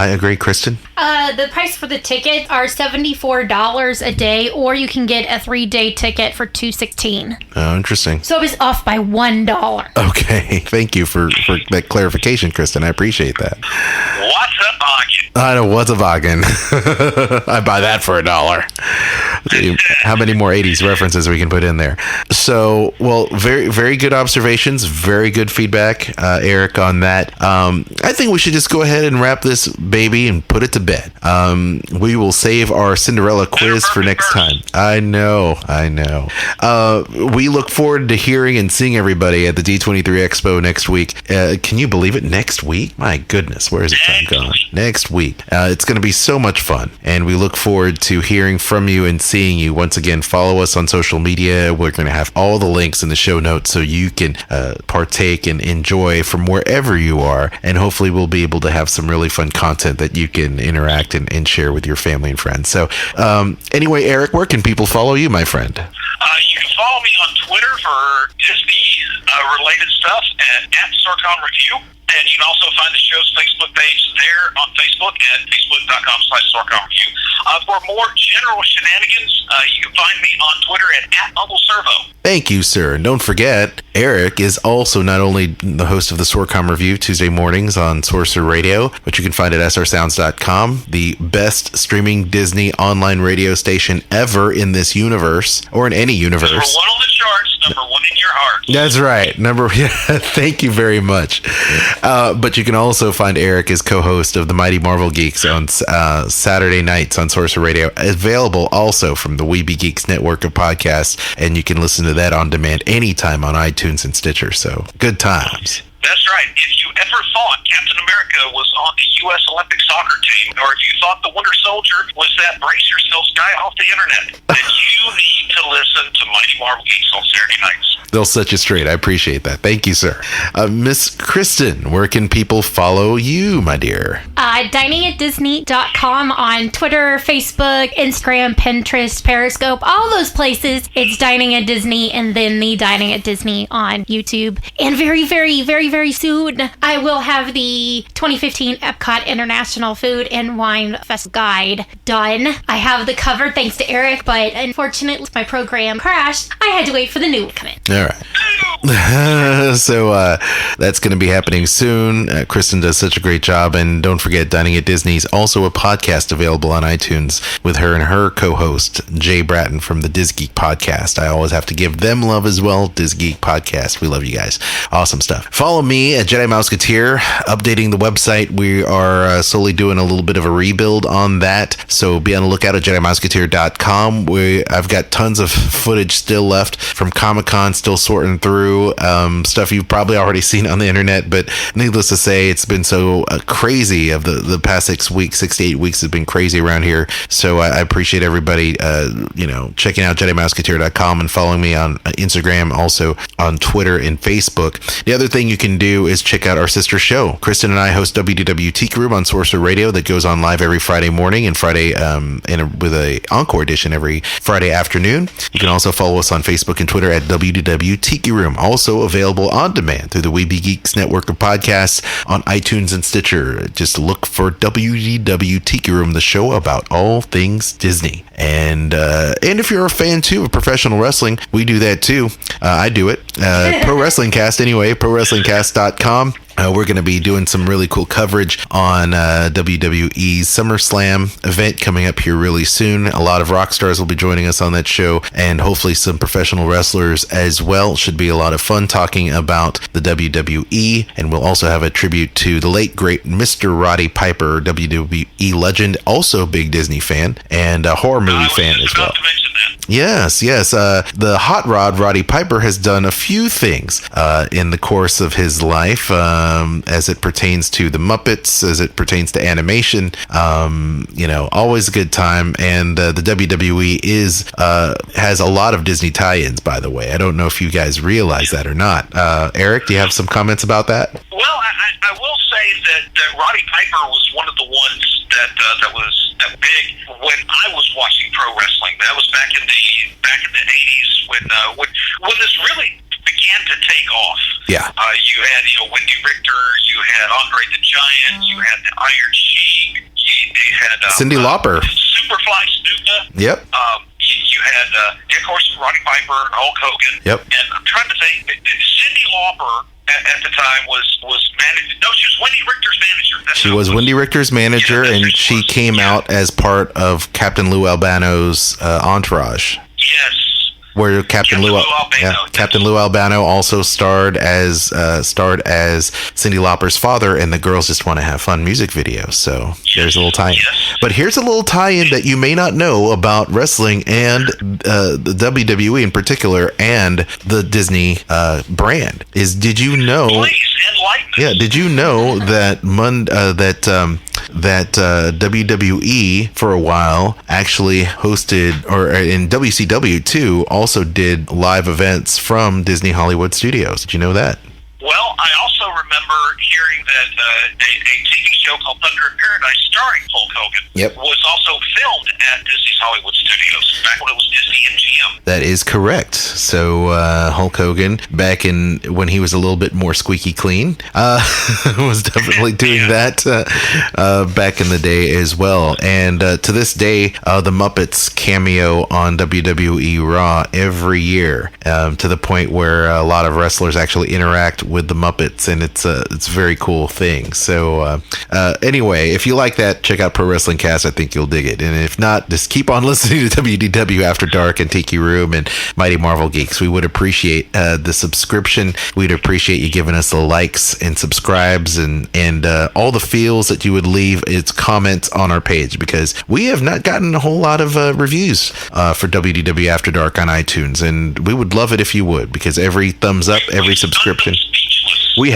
agree, Kristen. The price for the tickets are $74 a day, or you can get a 3-day ticket for $216. Oh, interesting. So it's off by $1. Okay, thank you for that clarification, Kristen. I appreciate that. What's a bargain? I know, what's a bargain? I buy that for $1. How many more 80s references we can put in there? So, well, very, very good observations, very good feedback, Eric, on that. I think we should just go ahead and wrap this baby and put it to bed. We will save our Cinderella quiz for next time. I know. We look forward to hearing and seeing everybody at the D23 Expo next week. Can you believe it? Next week? My goodness, where is the time gone? Next week. It's going to be so much fun, and we look forward to hearing from you and seeing you. Once again, follow us on social media. We're going to have all the links in the show notes so you can partake and enjoy from wherever you are, and hopefully we'll be able to have some really fun content that you can interact and share with your family and friends. So anyway, Eric, where can people follow you, my friend? You can follow me on Twitter for Disney related stuff at Sorcon Review. And you can also find the show's Facebook page there on Facebook at facebook.com/Sorcon Review. For more general shenanigans, you can find me on Twitter at Uncle Servo. Thank you, sir. And don't forget, Eric is also not only the host of the Sorcom Review Tuesday mornings on Sorcerer Radio, but you can find it at srsounds.com, the best streaming Disney online radio station ever in this universe, or in any universe. Number one on the charts, number one in your heart. That's right. Thank you very much. But you can also find Eric as co-host of the Mighty Marvel Geeks on Saturday nights on Sorcerer Radio, available also from the Weeby Geeks network of podcasts, and you can listen to that on demand anytime on iTunes and Stitcher. So good times. That's right. If you ever thought Captain America was on the U.S. Olympic soccer team, or if you thought the Winter Soldier was that brace yourselves guy off the internet, then you need to listen to Mighty Marvel Geeks on Saturday nights. They'll set you straight. I appreciate that. Thank you, sir. Miss Kristen, where can people follow you, my dear? Diningatdisney.com on Twitter, Facebook, Instagram, Pinterest, Periscope, all those places. It's Dining at Disney, and then the Dining at Disney on YouTube. And very, very, very, very soon, I will have the 2015 Epcot International Food and Wine Fest Guide done. I have the cover thanks to Eric, but unfortunately my program crashed. I had to wait for the new one to come in. All right. So that's going to be happening soon. Kristen does such a great job. And don't forget, Dining at Disney is also a podcast available on iTunes with her and her co-host, Jay Bratton from the Diz Geek Podcast. I always have to give them love as well. Diz Geek Podcast. We love you guys. Awesome stuff. Follow me at Jedi Mouseketeer, updating the website. We are slowly doing a little bit of a rebuild on that. So be on the lookout at JediMouseketeer.com. I've got tons of footage still left from Comic-Con, still sorting through stuff you've probably already seen on the internet, but needless to say, it's been so crazy. Of the past 6 to 8 weeks has been crazy around here. So I appreciate everybody checking out JediMouseketeer.com and following me on Instagram, also on Twitter and Facebook. The other thing you can do is check out our sister show. Kristen and I host WDW Tiki Room on Sorcerer Radio that goes on live every Friday morning and Friday with a encore edition every Friday afternoon. You can also follow us on Facebook and Twitter at WDW Tiki Room, also available on demand through the Weeby Geeks network of podcasts on iTunes and Stitcher. Just look for WDW Tiki Room, the show about all things Disney. And if you're a fan too of professional wrestling, we do that too. I do it. Pro Wrestling Cast anyway, ProWrestlingCast.com. We're going to be doing some really cool coverage on WWE's SummerSlam event coming up here really soon. A lot of rock stars will be joining us on that show, and hopefully some professional wrestlers as well. Should be a lot of fun talking about the WWE, and we'll also have a tribute to the late great Mr. Roddy Piper, WWE legend, also a big Disney fan and a horror movie fan as well. Yes. The hot rod Roddy Piper has done a few things in the course of his life, as it pertains to the Muppets, as it pertains to animation. Always a good time. And the WWE has a lot of Disney tie-ins, by the way. I don't know if you guys realize that or not. Eric, do you have some comments about that? Well, I will say that Roddy Piper was one of the ones that was big when I was watching pro wrestling. That was back in the 80s when this really began to take off. Yeah. You had Wendy Richter, you had Andre the Giant, you had the Iron Sheik, you had Cyndi Lauper, Superfly Snuka. Yep. You had, of course, Roddy Piper and Hulk Hogan. Yep. And I'm trying to think, Cyndi Lauper at the time was managed. No, she was Wendy Richter's manager. She was Wendy Richter's manager, and she came out as part of Captain Lou Albano's entourage. Yes. Where Captain Lou Albano also starred as Cyndi Lauper's father in the Girls Just Want to Have Fun music video. So there's a little tie-in. Yes. But here's a little tie-in that you may not know about wrestling and the WWE in particular and the Disney brand. Did you know? Please enlighten us. Yeah. Did you know that WWE for a while actually hosted, or in WCW too, also did live events from Disney Hollywood Studios. Did you know that? Well, I also remember hearing that a TV show called Thunder in Paradise starring Hulk Hogan was also filmed at Disney's Hollywood Studios back when it was Disney MGM. That is correct. So Hulk Hogan, back when he was a little bit more squeaky clean, was definitely doing that back in the day as well. And to this day, the Muppets cameo on WWE Raw every year, to the point where a lot of wrestlers actually interact with the Muppets, and it's a very cool thing. So anyway, if you like that, check out Pro Wrestling Cast. I think you'll dig it. And if not, just keep on listening to WDW After Dark and Tiki Room and Mighty Marvel Geeks. We would appreciate the subscription. We'd appreciate you giving us the likes and subscribes and all the feels that you would leave its comments on our page, because we have not gotten a whole lot of reviews for WDW After Dark on iTunes, and we would love it if you would, because every thumbs up, every subscription. We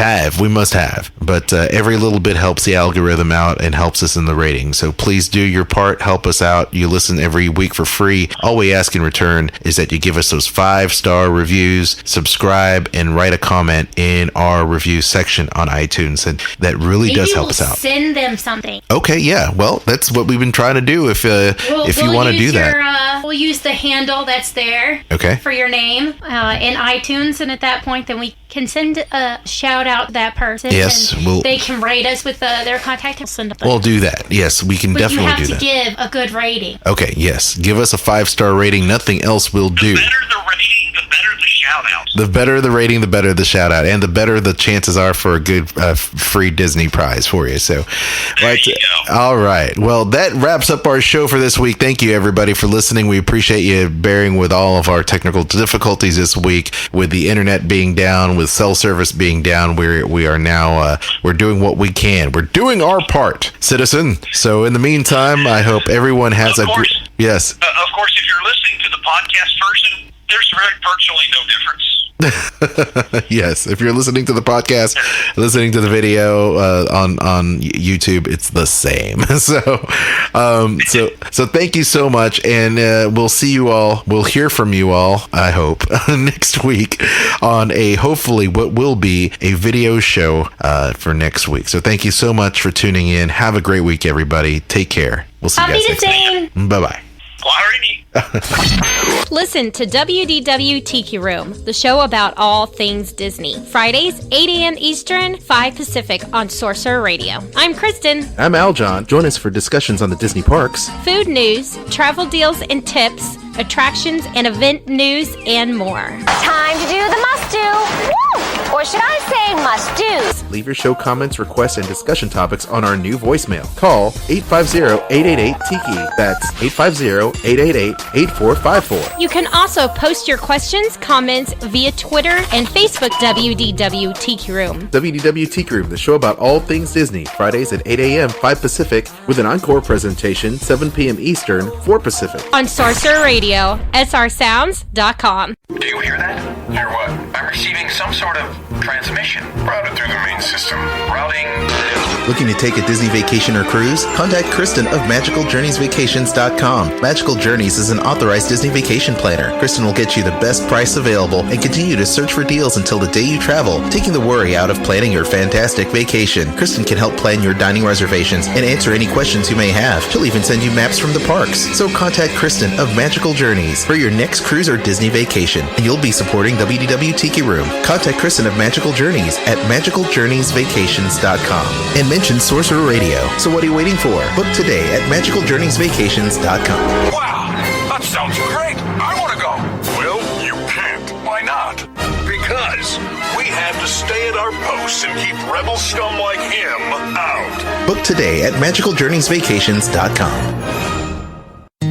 must have, but every little bit helps the algorithm out and helps us in the rating. So please do your part, help us out. You listen every week for free. All we ask in return is that you give us those 5-star reviews, subscribe, and write a comment in our review section on iTunes, and that really does help us out. Send them something. Okay, yeah. Well, that's what we've been trying to do. If you want to do that, we'll use the handle that's there. Okay. For your name in iTunes, and at that point, then we can send a shout out to that person. Yes, and they can rate us with their contact. We'll do that. Yes, we can definitely do that. You have to give a good rating. Okay, yes. Give us a 5-star rating. Nothing else will do. The better the rating, the better the shout out. The better the rating, the better the shout out, and the better the chances are for a good free Disney prize for you. So, there you go. All right. Well, that wraps up our show for this week. Thank you, everybody, for listening. We appreciate you bearing with all of our technical difficulties this week, with the internet being down, with cell service being down. We are now we're doing what we can. We're doing our part, citizen. So in the meantime, I hope everyone has yes. Of course, if you're listening to the podcast version, there's virtually no difference. Yes, if you're listening to the podcast, listening to the video on YouTube, it's the same. So thank you so much, and we'll see you all. We'll hear from you all, I hope, next week on hopefully what will be a video show for next week. So thank you so much for tuning in. Have a great week, everybody. Take care. We'll see you guys next week. Bye-bye. Listen to WDW Tiki Room, the show about all things Disney. Fridays, 8 a.m. Eastern, 5 Pacific on Sorcerer Radio. I'm Kristen. I'm Aljon. Join us for discussions on the Disney parks, food news, travel deals and tips, attractions and event news, and more. Time to do the must-do. Or should I say must-dos. Leave your show comments, requests, and discussion topics on our new voicemail. Call 850-888-TIKI. That's 850-888-8454. You can also post your questions, comments via Twitter and Facebook WDW Tiki Room. WDW Tiki Room, the show about all things Disney. Fridays at 8 a.m., 5 Pacific, with an encore presentation, 7 p.m. Eastern, 4 Pacific. On Sorcerer Radio, srsounds.com. Do you hear that? Hear what? I'm receiving some sort of transmission. Routed through the main system. Routing. Looking to take a Disney vacation or cruise? Contact Kristen of MagicalJourneysVacations.com. Magical Journeys is an authorized Disney vacation planner. Kristen will get you the best price available and continue to search for deals until the day you travel, taking the worry out of planning your fantastic vacation. Kristen can help plan your dining reservations and answer any questions you may have. She'll even send you maps from the parks. So contact Kristen of Magical Journeys for your next cruise or Disney vacation, and you'll be supporting WDW Tiki Room. Contact Kristen of Magical Journeys at MagicalJourneysVacations.com and mention Sorcerer Radio. So what are you waiting for? Book today at MagicalJourneysVacations.com. Wow, that sounds great. I want to go. Well, you can't. Why not? Because we have to stay at our posts and keep rebel scum like him out. Book today at MagicalJourneysVacations.com.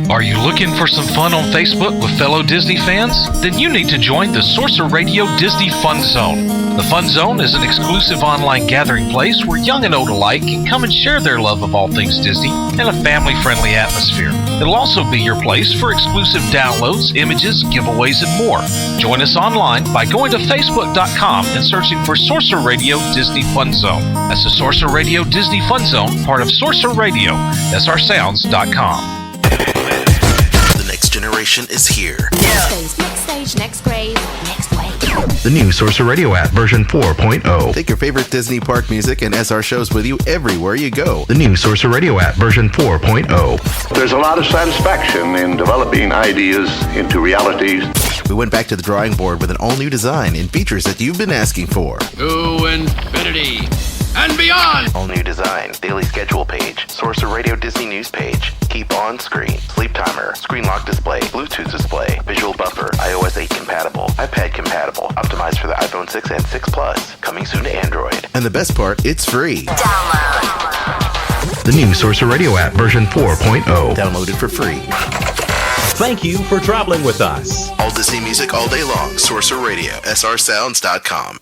Are you looking for some fun on Facebook with fellow Disney fans? Then you need to join the Sorcerer Radio Disney Fun Zone. The Fun Zone is an exclusive online gathering place where young and old alike can come and share their love of all things Disney in a family-friendly atmosphere. It'll also be your place for exclusive downloads, images, giveaways, and more. Join us online by going to Facebook.com and searching for Sorcerer Radio Disney Fun Zone. That's the Sorcerer Radio Disney Fun Zone, part of Sorcerer Radio, srsounds.com. The next generation is here. Next stage, next grade, next wave. The new Sorcerer Radio app, version 4.0. Take your favorite Disney park music and SR shows with you everywhere you go. The new Sorcerer Radio app, version 4.0. There's a lot of satisfaction in developing ideas into realities. We went back to the drawing board with an all-new design and features that you've been asking for. To infinity and beyond! All new design, daily schedule page, Sorcerer Radio Disney News page, keep on screen, sleep timer, screen lock display, Bluetooth display, visual buffer, iOS 8 compatible, iPad compatible, optimized for the iPhone 6 and 6 Plus, coming soon to Android. And the best part, it's free. Download. The new Sorcerer Radio app, version 4.0. Download it for free. Thank you for traveling with us. All Disney music all day long. Sorcerer Radio, srsounds.com.